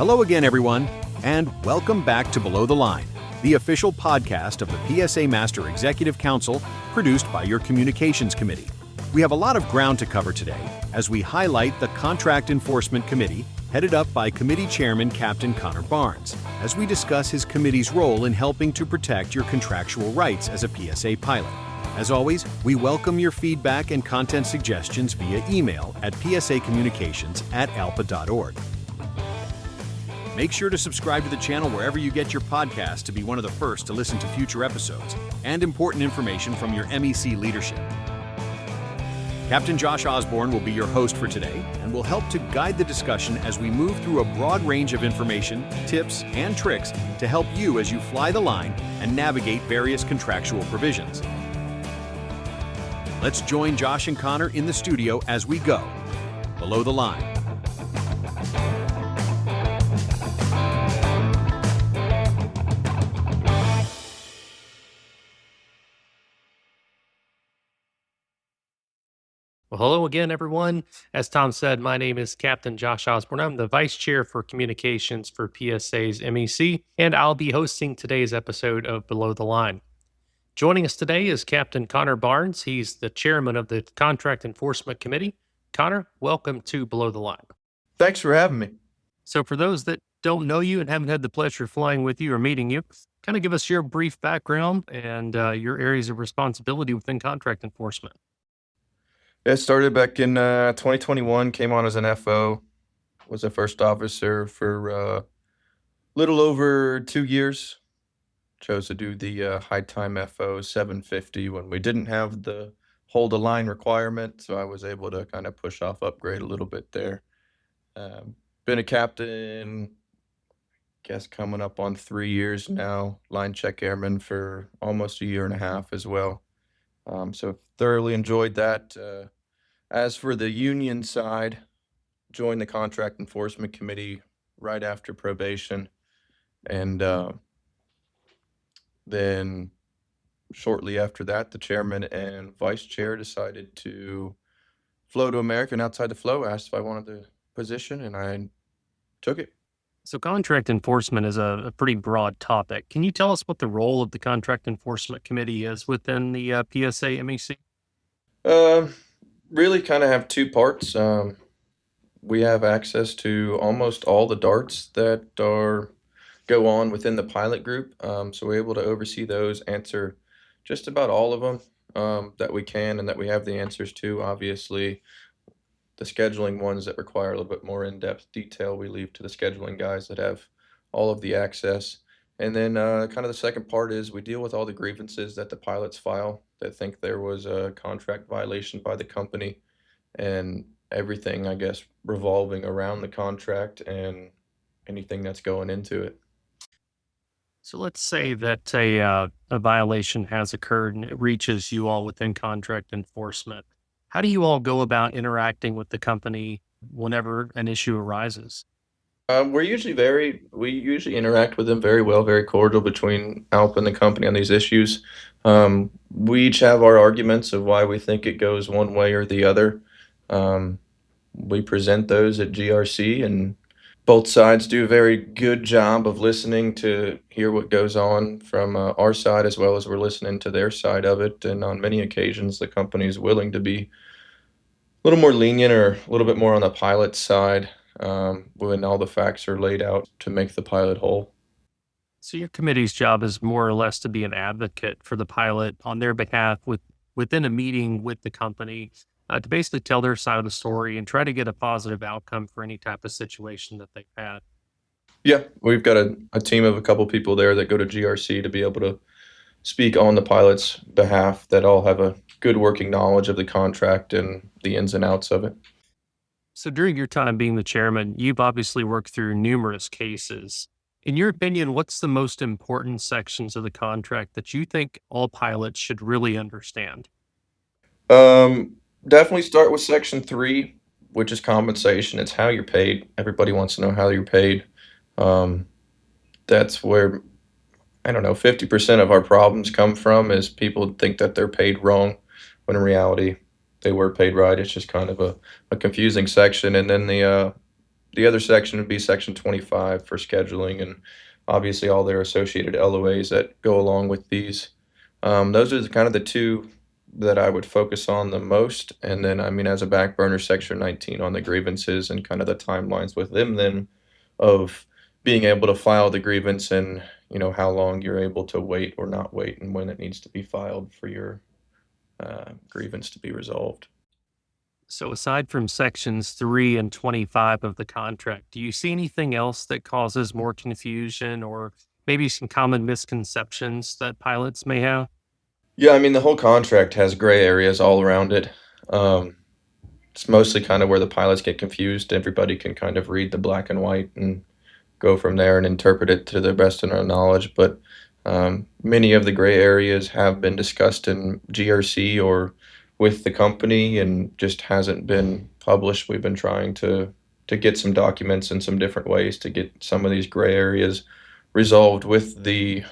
Hello again, everyone, and welcome back to Below the Line, the official podcast of the PSA Master Executive Council, produced by your Communications Committee. We have a lot of ground to cover today as we highlight the Contract Enforcement Committee, headed up by Committee Chairman Captain Connor Barnes, as we discuss his committee's role in helping to protect your contractual rights as a PSA pilot. As always, we welcome your feedback and content suggestions via email at psacommunications@alpa.org. Make sure to subscribe to the channel wherever you get your podcast to be one of the first to listen to future episodes and important information from your MEC leadership. Captain Josh Osborne will be your host for today and will help to guide the discussion as we move through a broad range of information, tips, and tricks to help you as you fly the line and navigate various contractual provisions. Let's join Josh and Connor in the studio as we go Below the Line. Well, hello again, everyone. As Tom said, my name is Captain Josh Osborne. I'm the Vice Chair for Communications for PSA's MEC, and I'll be hosting today's episode of Below the Line. Joining us today is Captain Connor Barnes. He's the Chairman of the Contract Enforcement Committee. Connor, welcome to Below the Line. Thanks for having me. So for those that don't know you and haven't had the pleasure of flying with you or meeting you, kind of give us your brief background and your areas of responsibility within contract enforcement. Yeah, started back in 2021, came on as an FO, was a first officer for a little over 2 years. Chose to do the high time FO 750 when we didn't have the hold a line requirement, so I was able to kind of push off upgrade a little bit there. Been a captain, guess coming up on 3 years now, line check airman for almost a year and a half as well. So thoroughly enjoyed that. As for the union side, joined the Contract Enforcement Committee right after probation, and then shortly after that, the chairman and vice chair decided to flow to American outside the flow, asked if I wanted the position, and I took it. So contract enforcement is a pretty broad topic. Can you tell us what the role of the Contract Enforcement Committee is within the PSA MEC? Really kind of have two parts. We have access to almost all the darts that go on within the pilot group. So we're able to oversee those, answer just about all of them that we can and that we have the answers to. Obviously, the scheduling ones that require a little bit more in-depth detail, we leave to the scheduling guys that have all of the access. And then kind of the second part is we deal with all the grievances that the pilots file that think there was a contract violation by the company, and everything, I guess, revolving around the contract and anything that's going into it. So let's say that a violation has occurred and it reaches you all within contract enforcement. How do you all go about interacting with the company whenever an issue arises? We usually interact with them very well, very cordial between Alp and the company on these issues. We each have our arguments of why we think it goes one way or the other. We present those at GRC, and both sides do a very good job of listening to hear what goes on from our side, as well as we're listening to their side of it. And on many occasions, the company is willing to be a little more lenient or a little bit more on the pilot side when all the facts are laid out to make the pilot whole. So your committee's job is more or less to be an advocate for the pilot on their behalf within a meeting with the company to basically tell their side of the story and try to get a positive outcome for any type of situation that they've had. Yeah, we've got a team of a couple people there that go to GRC to be able to speak on the pilot's behalf that all have a good working knowledge of the contract and the ins and outs of it. So during your time being the chairman, you've obviously worked through numerous cases. In your opinion, what's the most important sections of the contract that you think all pilots should really understand? Definitely start with Section 3, which is compensation. It's how you're paid. Everybody wants to know how you're paid. That's where, 50% of our problems come from is people think that they're paid wrong, when in reality, they were paid right. It's just kind of a confusing section. And then the the other section would be section 25 for scheduling and obviously all their associated LOAs that go along with these. Those are kind of the two that I would focus on the most. And then, I mean, as a back burner, section 19 on the grievances and kind of the timelines with them, then of being able to file the grievance and, how long you're able to wait or not wait and when it needs to be filed for your grievance to be resolved. So, aside from sections 3 and 25 of the contract, do you see anything else that causes more confusion or maybe some common misconceptions that pilots may have? Yeah, I mean, the whole contract has gray areas all around it. Um, it's mostly kind of where the pilots get confused. Everybody can kind of read the black and white and go from there and interpret it to the best of their knowledge. But many of the gray areas have been discussed in GRC or with the company and just hasn't been published. We've been trying to get some documents in some different ways to get some of these gray areas resolved with the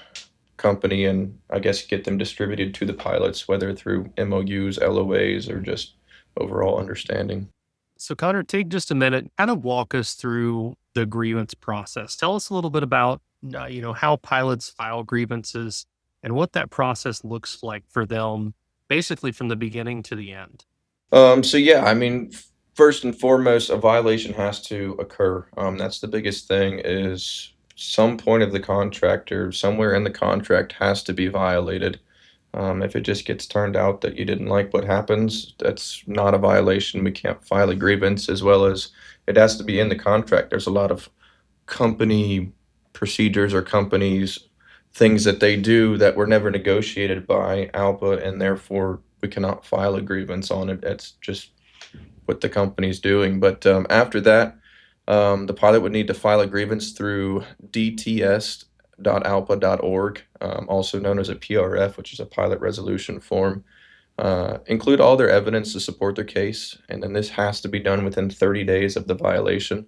company and I guess get them distributed to the pilots, whether through MOUs, LOAs, or just overall understanding. So, Connor, take just a minute, kind of walk us through the grievance process. Tell us a little bit about, how pilots file grievances and what that process looks like for them, basically from the beginning to the end. So yeah, I mean, first and foremost, a violation has to occur. That's the biggest thing is some point of the contract or somewhere in the contract has to be violated. If it just gets turned out that you didn't like what happens, that's not a violation. We can't file a grievance as well as it has to be in the contract. There's a lot of company procedures or companies things that they do that were never negotiated by ALPA, and therefore we cannot file a grievance on it. That's just what the company's doing. But after that, the pilot would need to file a grievance through dts.alpa.org, also known as a PRF, which is a pilot resolution form. Include all their evidence to support their case, and then this has to be done within 30 days of the violation.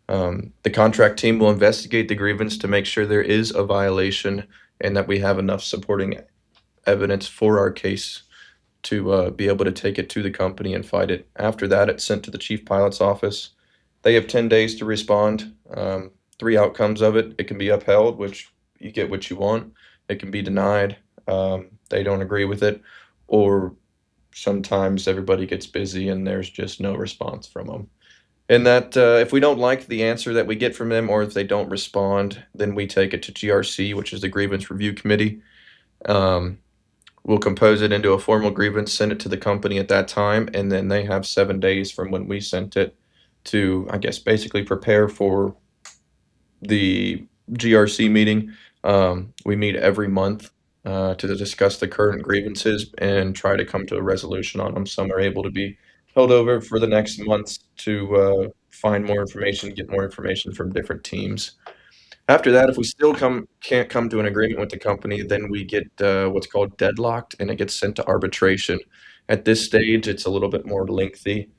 The contract team will investigate the grievance to make sure there is a violation and that we have enough supporting evidence for our case to be able to take it to the company and fight it. After that, it's sent to the chief pilot's office. They have 10 days to respond. Three outcomes of it. It can be upheld, which you get what you want. It can be denied. They don't agree with it. Or sometimes everybody gets busy and there's just no response from them. And that if we don't like the answer that we get from them or if they don't respond, then we take it to GRC, which is the Grievance Review Committee. We'll compose it into a formal grievance, send it to the company at that time, and then they have 7 days from when we sent it to, I guess, basically prepare for the GRC meeting. We meet every month to discuss the current grievances and try to come to a resolution on them. Some are able to be held over for the next month to find more information, get more information from different teams. After that, if we still can't come to an agreement with the company, then we get what's called deadlocked, and it gets sent to arbitration. At this stage, it's a little bit more lengthy,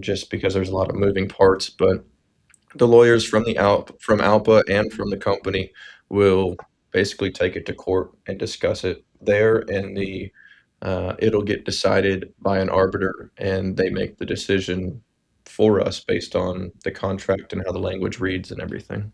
just because there's a lot of moving parts. But the lawyers from from ALPA and from the company will basically take it to court and discuss it there, and it'll get decided by an arbiter, and they make the decision for us based on the contract and how the language reads and everything.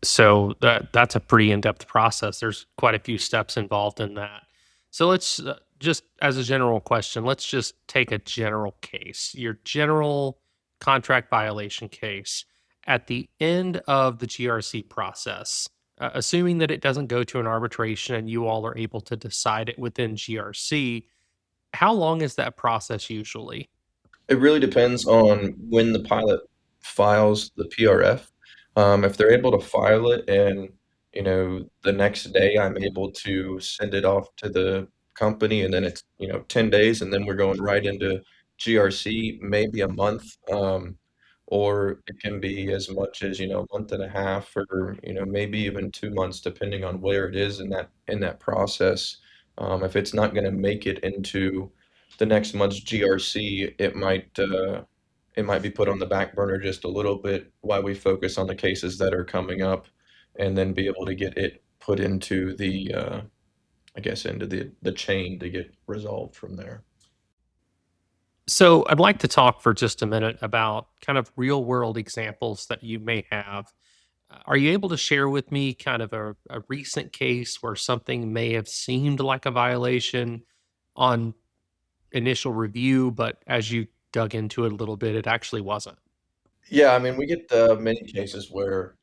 So that's a pretty in-depth process. There's quite a few steps involved in that. So let's just as a general question, let's just take a general case. Your general contract violation case at the end of the GRC process, assuming that it doesn't go to an arbitration and you all are able to decide it within GRC, how long is that process usually? It really depends on when the pilot files the PRF. If they're able to file it and, the next day I'm able to send it off to the company and then it's, 10 days and then we're going right into GRC, maybe a month. Or it can be as much as, a month and a half or, maybe even 2 months, depending on where it is in that process. If it's not gonna make it into the next month's GRC, it might be put on the back burner just a little bit while we focus on the cases that are coming up, and then be able to get it put into I guess, into the chain to get resolved from there. So, I'd like to talk for just a minute about kind of real world examples that you may have. Are you able to share with me kind of a recent case where something may have seemed like a violation on initial review, but as you dug into it a little bit, it actually wasn't? Yeah, I mean, we get many cases where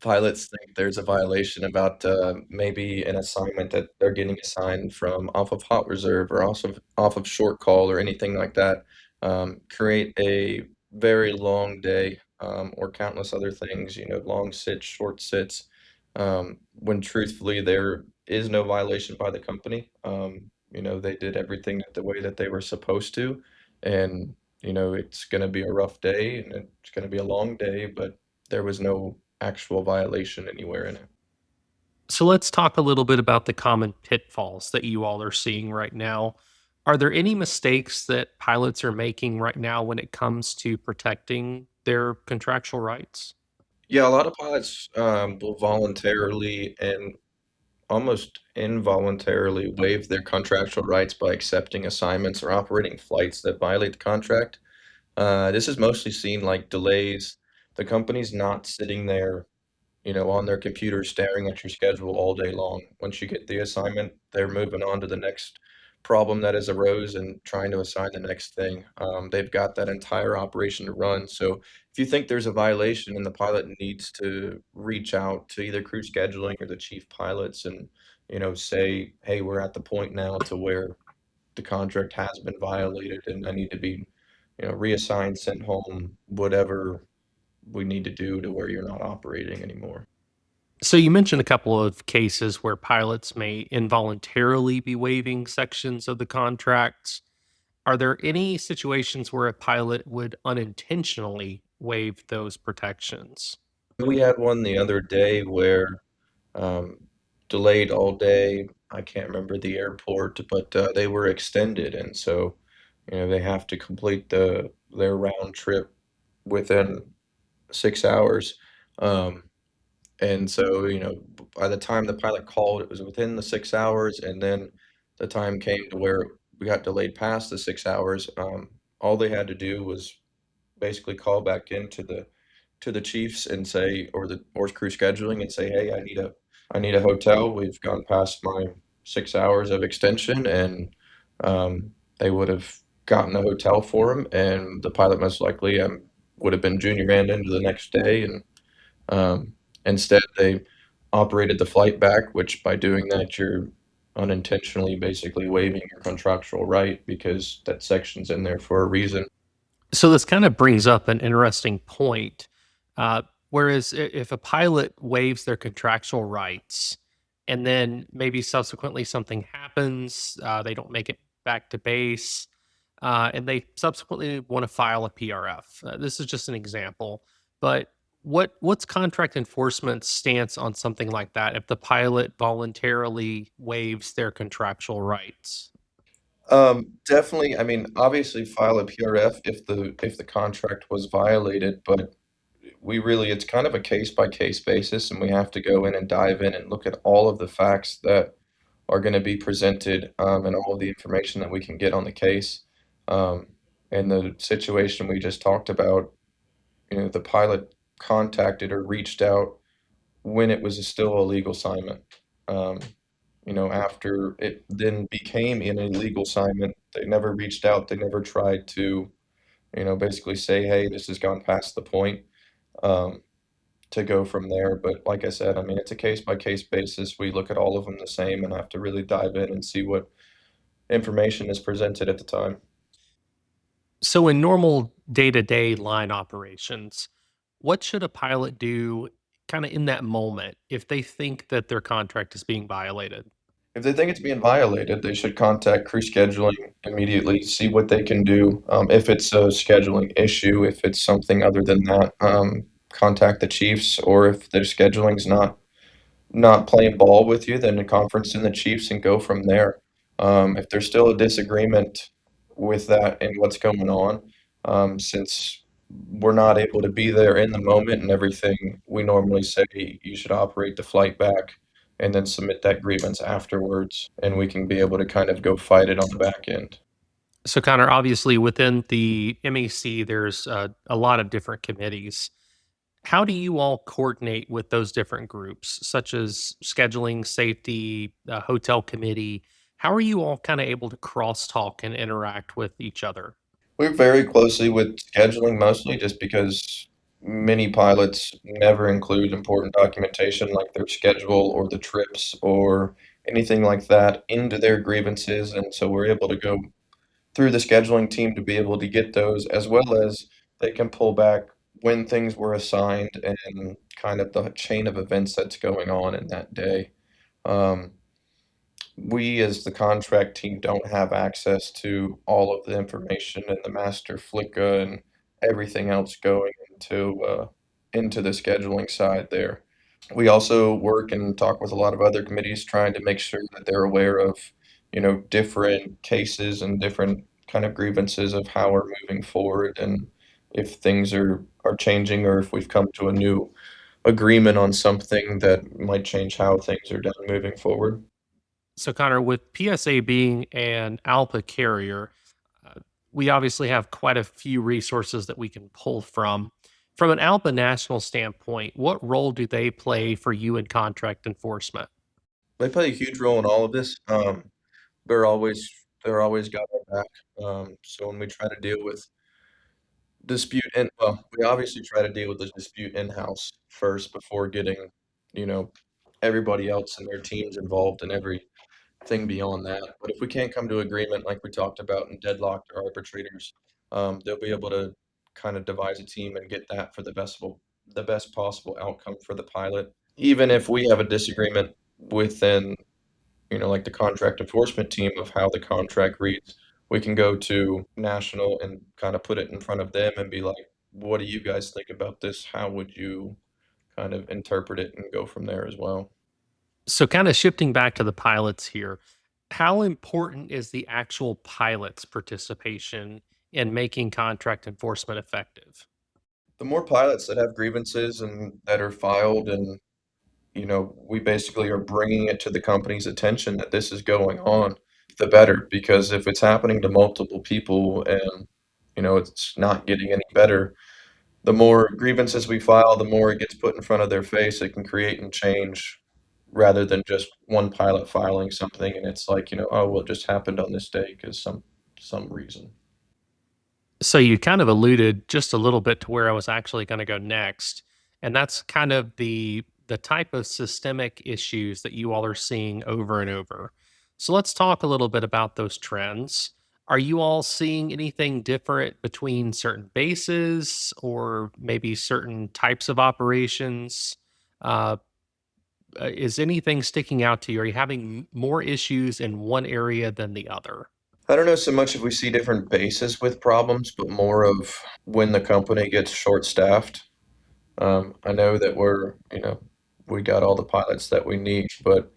pilots think there's a violation about maybe an assignment that they're getting assigned from off of hot reserve or also off of short call or anything like that. Create a very long day or countless other things, long sits, short sits, when truthfully there is no violation by the company. They did everything the way that they were supposed to, and it's going to be a rough day and it's going to be a long day, but there was no actual violation anywhere in it. So, let's talk a little bit about the common pitfalls that you all are seeing right now. Are there any mistakes that pilots are making right now when it comes to protecting their contractual rights? Yeah, a lot of pilots will voluntarily and almost involuntarily waive their contractual rights by accepting assignments or operating flights that violate the contract. This is mostly seen like delays. The company's not sitting there on their computer staring at your schedule all day long. Once you get the assignment, they're moving on to the next problem that has arose and trying to assign the next thing. They've got that entire operation to run. So if you think there's a violation and the pilot needs to reach out to either crew scheduling or the chief pilots and, say, hey, we're at the point now to where the contract has been violated and I need to be, reassigned, sent home, whatever we need to do to where you're not operating anymore. So, you mentioned a couple of cases where pilots may involuntarily be waiving sections of the contracts. Are there any situations where a pilot would unintentionally waive those protections? We had one the other day where um, delayed all day. I can't remember the airport, but they were extended, and so they have to complete their round trip within 6 hours. Um, and so by the time the pilot called, it was within the 6 hours, and then the time came to where we got delayed past the 6 hours. All they had to do was basically call back into the chiefs and say, or crew scheduling and say, hey, I need a hotel. We've gone past my 6 hours of extension, and they would have gotten a hotel for him, and the pilot most likely would have been junior manned into the next day, and um, instead they operated the flight back, which by doing that you're unintentionally basically waiving your contractual right because that section's in there for a reason. So, this kind of brings up an interesting point. Whereas, if a pilot waives their contractual rights and then maybe subsequently something happens, they don't make it back to base, and they subsequently want to file a PRF. This is just an example, but what's contract enforcement's stance on something like that if the pilot voluntarily waives their contractual rights? Definitely. I mean, obviously, file a PRF if the contract was violated, but it's kind of a case by case basis, and we have to go in and dive in and look at all of the facts that are going to be presented, and all of the information that we can get on the case. Um, and the situation we just talked about, the pilot contacted or reached out when it was still a legal assignment. Um, after it then became an illegal assignment, they never reached out. They never tried to, basically say, hey, this has gone past the point, um, to go from there. But like I said, I mean, it's a case by case basis. We look at all of them the same and have to really dive in and see what information is presented at the time. So, in normal day to day line operations, what should a pilot do kind of in that moment if they think that their contract is being violated? If they think it's being violated, they should contact crew scheduling immediately, see what they can do. If it's a scheduling issue, if it's something other than that, contact the chiefs, or if their scheduling's not playing ball with you, then a conference in the chiefs and go from there. If there's still a disagreement with that and what's going on, since we're not able to be there in the moment and everything, we normally say you should operate the flight back and then submit that grievance afterwards, and we can be able to kind of go fight it on the back end. So, Connor, obviously within the MEC, there's a lot of different committees. How do you all coordinate with those different groups, such as scheduling, safety, hotel committee? How are you all kind of able to crosstalk and interact with each other? We work very closely with scheduling mostly just because many pilots never include important documentation like their schedule or the trips or anything like that into their grievances. And so we're able to go through the scheduling team to be able to get those, as well as they can pull back when things were assigned and kind of the chain of events that's going on in that day. Um, we, as the contract team, don't have access to all of the information and the master FLICA and everything else going into the scheduling side there. We also work and talk with a lot of other committees trying to make sure that they're aware of, different cases and different kind of grievances of how we're moving forward and if things are changing or if we've come to a new agreement on something that might change how things are done moving forward. So, Connor, with PSA being an ALPA carrier, uh, we obviously have quite a few resources that we can pull from. From an ALPA national standpoint, what role do they play for you in contract enforcement? They play a huge role in all of this. They're always they're always got our back. So when we try to deal with we obviously try to deal with the dispute in-house first before getting, you know, everybody else and their teams involved in everything beyond that. But if we can't come to agreement like we talked about and deadlocked our arbitrators, they'll be able to kind of devise a team and get that for the best possible outcome for the pilot. Even if we have a disagreement within, like the contract enforcement team of how the contract reads, we can go to national and kind of put it in front of them and be like, what do you guys think about this? How would you kind of interpret it and go from there as well? So, kind of shifting back to the pilots here, how important is the actual pilot's participation in making contract enforcement effective? The more pilots that have grievances and that are filed and we basically are bringing it to the company's attention that this is going on, the better. Because if it's happening to multiple people and, it's not getting any better, the more grievances we file, the more it gets put in front of their face. It can create and change rather than just one pilot filing something and it's like, oh, well, it just happened on this day because some reason. So, you kind of alluded just a little bit to where I was actually going to go next, and that's kind of the type of systemic issues that you all are seeing over and over. So, let's talk a little bit about those trends. Are you all seeing anything different between certain bases or maybe certain types of operations? Uh, is anything sticking out to you? Are you having more issues in one area than the other? I don't know so much if we see different bases with problems, but more of when the company gets short-staffed. I know that we got all the pilots that we need, but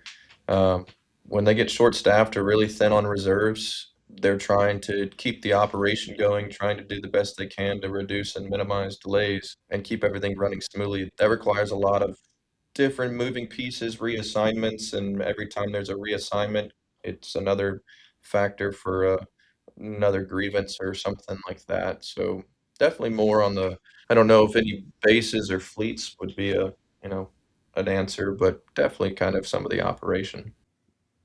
um, when they get short-staffed or really thin on reserves, they're trying to keep the operation going, trying to do the best they can to reduce and minimize delays and keep everything running smoothly. That requires a lot of different moving pieces, reassignments, and every time there's a reassignment, it's another factor for another grievance or something like that. So definitely more on the. I don't know if any bases or fleets would be you know an answer, but definitely kind of some of the operation.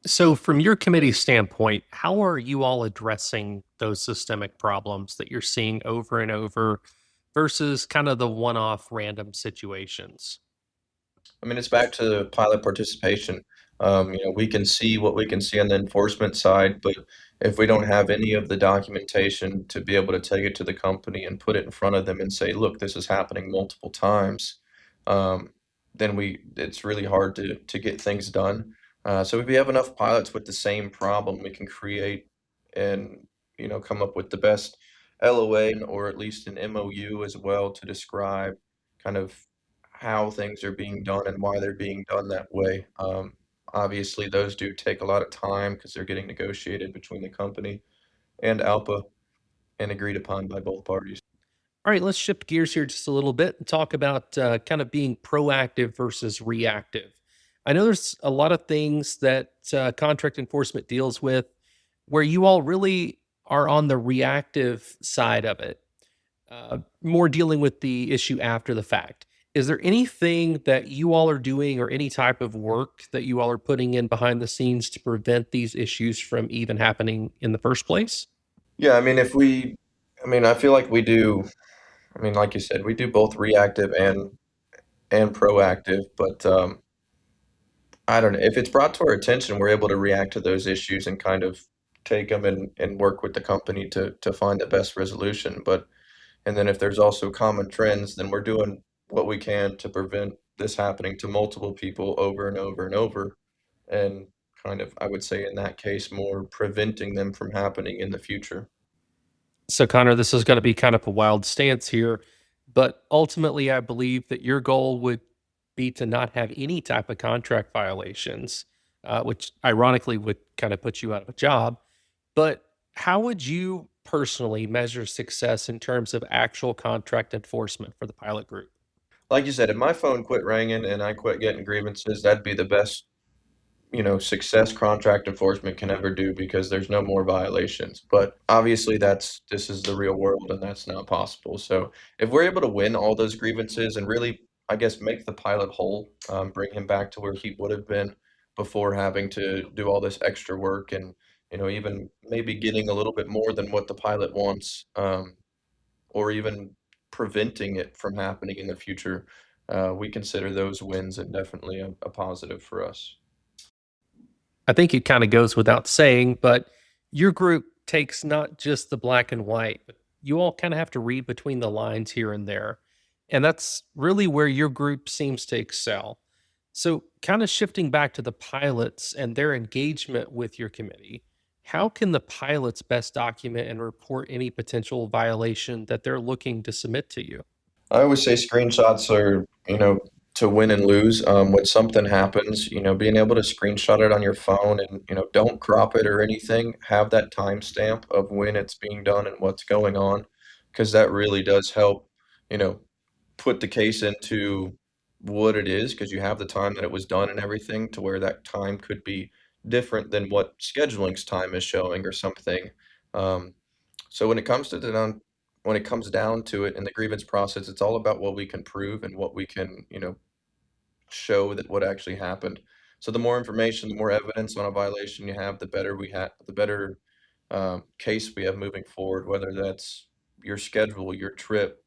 So, from your committee standpoint, how are you all addressing those systemic problems that you're seeing over and over versus kind of the one off random situations? I mean, it's back to pilot participation. We can see what we can see on the enforcement side, but if we don't have any of the documentation to be able to take it to the company and put it in front of them and say, look, this is happening multiple times, um, then it's really hard to get things done. So if we have enough pilots with the same problem, we can create and come up with the best LOA or at least an MOU as well to describe kind of how things are being done and why they're being done that way. Obviously, those do take a lot of time because they're getting negotiated between the company and ALPA and agreed upon by both parties. All right, let's shift gears here just a little bit and talk about kind of being proactive versus reactive. I know there's a lot of things that contract enforcement deals with where you all really are on the reactive side of it, more dealing with the issue after the fact. Is there anything that you all are doing or any type of work that you all are putting in behind the scenes to prevent these issues from even happening in the first place? Yeah, I mean, I feel like we do. I mean, like you said, we do both reactive and proactive, but I don't know. If it's brought to our attention, we're able to react to those issues and kind of take them and work with the company to find the best resolution. But and then if there's also common trends, then we're doing what we can to prevent this happening to multiple people over and over and over. And kind of, I would say in that case, more preventing them from happening in the future. So, Connor, this is going to be kind of a wild stance here, but ultimately, I believe that your goal would be to not have any type of contract violations, which ironically would kind of put you out of a job. But how would you personally measure success in terms of actual contract enforcement for the pilot group? Like you said, if my phone quit ringing and I quit getting grievances, that'd be the best, success contract enforcement can ever do because there's no more violations. But obviously this is the real world and that's not possible. So if we're able to win all those grievances and really, I guess, make the pilot whole, bring him back to where he would have been before having to do all this extra work and, even maybe getting a little bit more than what the pilot wants, or even preventing it from happening in the future, we consider those wins and definitely a positive for us. I think it kind of goes without saying, but your group takes not just the black and white, but you all kind of have to read between the lines here and there. And that's really where your group seems to excel. So, kind of shifting back to the pilots and their engagement with your committee, how can the pilots best document and report any potential violation that they're looking to submit to you? I always say screenshots are, to win and lose. When something happens, being able to screenshot it on your phone and, don't crop it or anything, have that timestamp of when it's being done and what's going on, because that really does help, you know, put the case into what it is, because you have the time that it was done and everything to where that time could be different than what scheduling's time is showing or something. Um, so when it comes down to it in the grievance process, it's all about what we can prove and what we can, show that what actually happened. So the more information, the more evidence on a violation you have, the better case we have moving forward. Whether that's your schedule, your trip,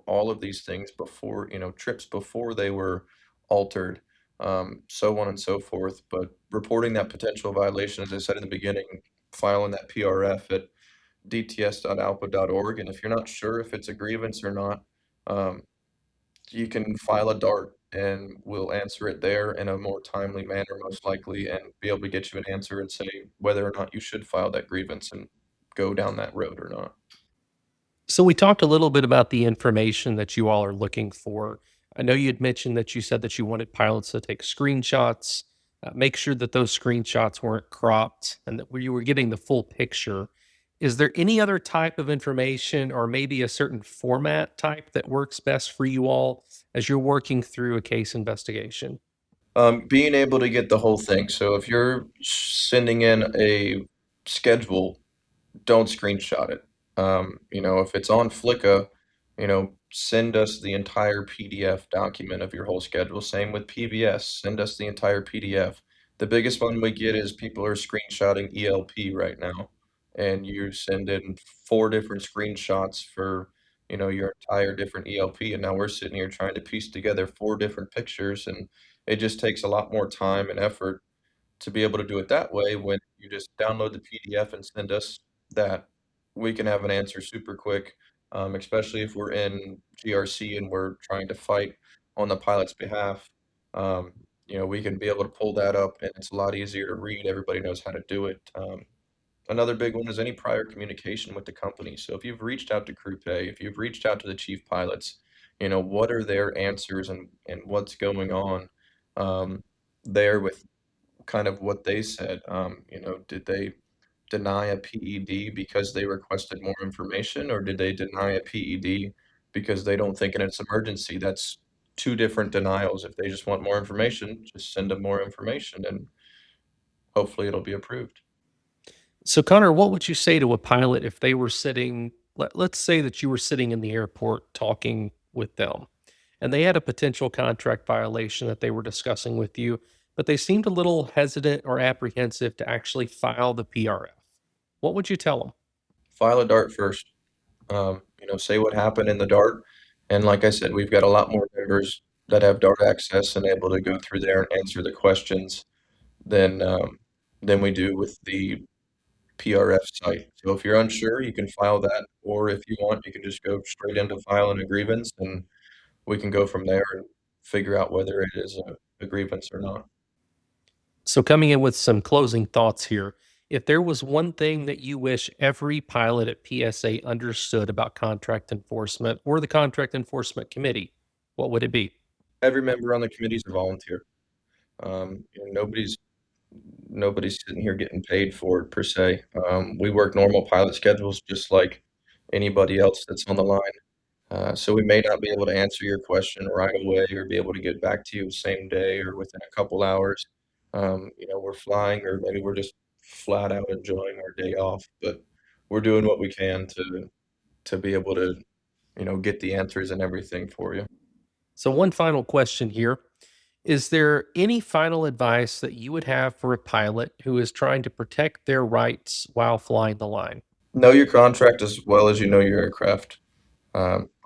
all of these things before, trips before they were altered, so on and so forth. But reporting that potential violation, as I said in the beginning, filing that PRF at dts.alpa.org. And if you're not sure if it's a grievance or not, um, you can file a DART and we'll answer it there in a more timely manner, most likely, and be able to get you an answer and say whether or not you should file that grievance and go down that road or not. So we talked a little bit about the information that you all are looking for. I know you had mentioned that you said that you wanted pilots to take screenshots, make sure that those screenshots weren't cropped and that you were getting the full picture. Is there any other type of information or maybe a certain format type that works best for you all as you're working through a case investigation? Being able to get the whole thing. So if you're sending in a schedule, don't screenshot it. If it's on Flicka, send us the entire PDF document of your whole schedule. Same with PBS, send us the entire PDF. The biggest one we get is people are screenshotting ELP right now, and you send in four different screenshots for, your entire different ELP, and now we're sitting here trying to piece together four different pictures, and it just takes a lot more time and effort to be able to do it that way. When you just download the PDF and send us that, we can have an answer super quick, especially if we're in GRC and we're trying to fight on the pilot's behalf. Um, we can be able to pull that up and it's a lot easier to read. Everybody knows how to do it. Another big one is any prior communication with the company. So if you've reached out to Crew Pay, if you've reached out to the chief pilots, what are their answers and what's going on, there with kind of what they said. Did they deny a PED because they requested more information, or did they deny a PED because they don't think it's an emergency? That's two different denials. If they just want more information, just send them more information and hopefully it'll be approved. So, Connor, what would you say to a pilot if they were sitting, let's say that you were sitting in the airport talking with them and they had a potential contract violation that they were discussing with you, but they seemed a little hesitant or apprehensive to actually file the PRF? What would you tell them? File a DART first. Say what happened in the DART. And like I said, we've got a lot more members that have DART access and able to go through there and answer the questions than we do with the PRF site. So if you're unsure, you can file that, or if you want, you can just go straight into filing a grievance, and we can go from there and figure out whether it is a grievance or not. So, coming in with some closing thoughts here, if there was one thing that you wish every pilot at PSA understood about contract enforcement or the contract enforcement committee, what would it be? Every member on the committee is a volunteer. Nobody's sitting here getting paid for it per se. We work normal pilot schedules just like anybody else that's on the line. So we may not be able to answer your question right away or be able to get back to you the same day or within a couple hours. We're flying, or maybe we're just flat out enjoying our day off, but we're doing what we can to be able to, get the answers and everything for you. So, one final question here. Is there any final advice that you would have for a pilot who is trying to protect their rights while flying the line? Know your contract as well as you know your aircraft.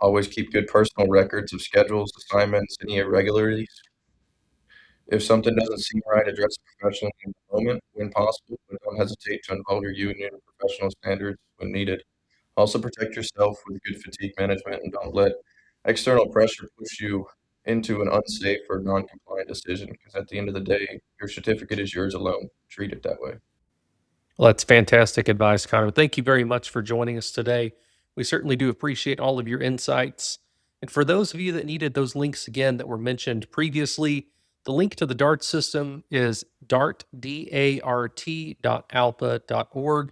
Always keep good personal records of schedules, assignments, any irregularities. If something doesn't seem right, address it professionally in the moment when possible, but don't hesitate to involve your union or professional standards when needed. Also protect yourself with good fatigue management and don't let external pressure push you into an unsafe or non-compliant decision, because at the end of the day, your certificate is yours alone. Treat it that way. Well, that's fantastic advice, Connor. Thank you very much for joining us today. We certainly do appreciate all of your insights. And for those of you that needed those links again that were mentioned previously, the link to the DART system is dart.alpa.org.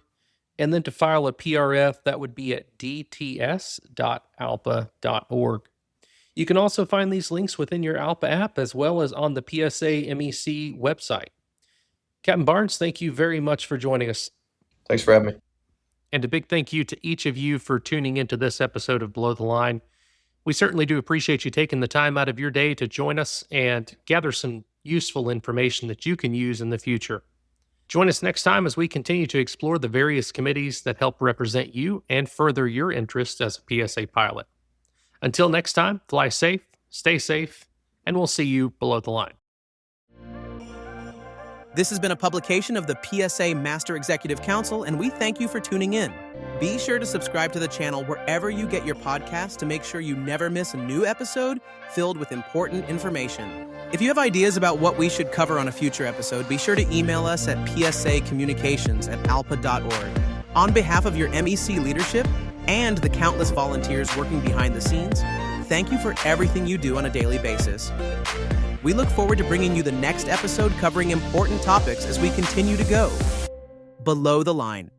And then to file a PRF, that would be at dts.alpa.org. You can also find these links within your ALPA app as well as on the PSA MEC website. Captain Barnes, thank you very much for joining us. Thanks for having me. And a big thank you to each of you for tuning into this episode of Below the Line. We certainly do appreciate you taking the time out of your day to join us and gather some useful information that you can use in the future. Join us next time as we continue to explore the various committees that help represent you and further your interest as a PSA pilot. Until next time, fly safe, stay safe, and we'll see you below the line. This has been a publication of the PSA Master Executive Council, and we thank you for tuning in. Be sure to subscribe to the channel wherever you get your podcasts to make sure you never miss a new episode filled with important information. If you have ideas about what we should cover on a future episode, be sure to email us at psacommunications@alpa.org. On behalf of your MEC leadership and the countless volunteers working behind the scenes, thank you for everything you do on a daily basis. We look forward to bringing you the next episode covering important topics as we continue to go below the line.